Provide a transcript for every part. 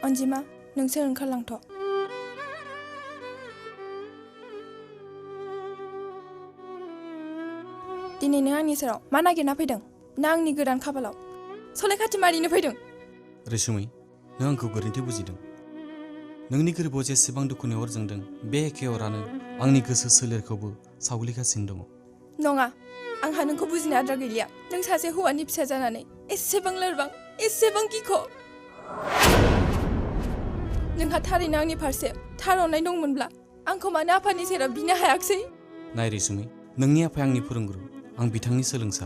अनजिमा नोंसोर ओंखारलांथ'। दिनै नों आंनि सेराव मा नागिरना फैदों? ना आंनि गोदान खाफालाव सलाय खाथि मारिनो फैदों? रैसुमै, नों आंखौ गोरोन्थि बुजिदों। नोंनि गोरबोआव जेसेबां दुखुनि अर जोंदों, बे एखे अरानो आंनि गोसो सोलेरखौबो सावग्लिगासिनो दङ। नङा, आंहा नोंखौ बुजिनो आद्रा गैलिया। नों सासे हौवानि फिसा जानानै एसेबां लोरबां, एसेबां गिख'। नोंहा थारैनो आंनि फारसे थार अननाय दंमोनब्ला आंखौ मानो आफानि सेराव बिनो हायाखिसै? नाय रैसुमै, नोंनि आफाया आंनि फोरोंगुरु, आं बिथांनि सोलोंसा।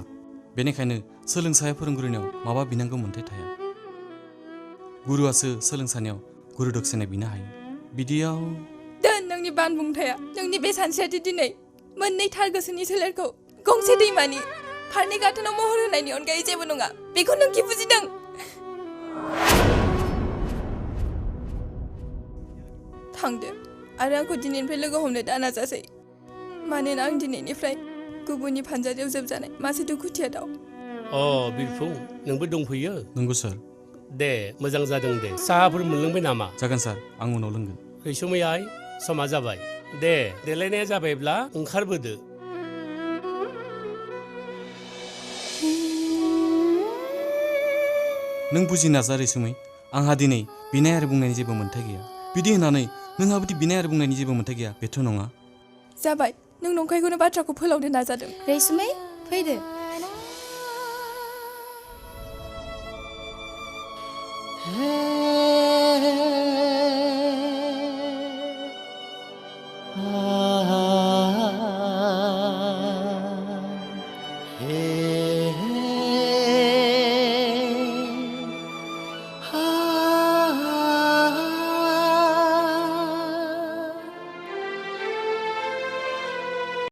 बेनिखायनो सोलोंसाया फोरोंगुरुनियाव माबा बिनांगौ मोन्थाय थाया। गुरुआसो सोलोंसानियाव गुरु दक्षिना बिनो हायो। बिदियाव दोन नोंनि बानबुंथाया। नोंनि बे सानस्रियादि दिनै मोननै थार गोसोनि सोलेरखौ गंसे दैमानि फारनै गाथोनाव महर होनायनि अनगायै जेबो नङा, बेखौ नों कि बुजिदों? थांदो आरो आंखौ दिनैनिफ्राय लोगो हमनो दानाजासै, मानोना आं दिनैनिफ्राय गुबुननि फानजारियाव जोबजानाय मासे दुखुथिया दाउ। बिरफुं, नोंबो दंफैयो? नंगौ सार। दे, मोजां जादों दे। साहाफोर मोनलोंबाय नामा? जागोन सार, आं उनाव लोंगोन। रैसुमै आइ, समा जाबाय। दे, देलायनाया जाबायब्ला ओंखारबोदो। नों बुजि नाजा रैसुमै, आंहा दिनै बिनाय आरो बुंनायनि जेबो मोन्थाय गैया। बिदि होननानै नोंहाबोदि बिनाय आरो बुंनायनि जेबो मोन्थाय गैया बेथ' नङा। जाबाय, नों नंखायखौनो बाथ्राखौ फोलावनो नाजादों। रैसुमै, फैदो।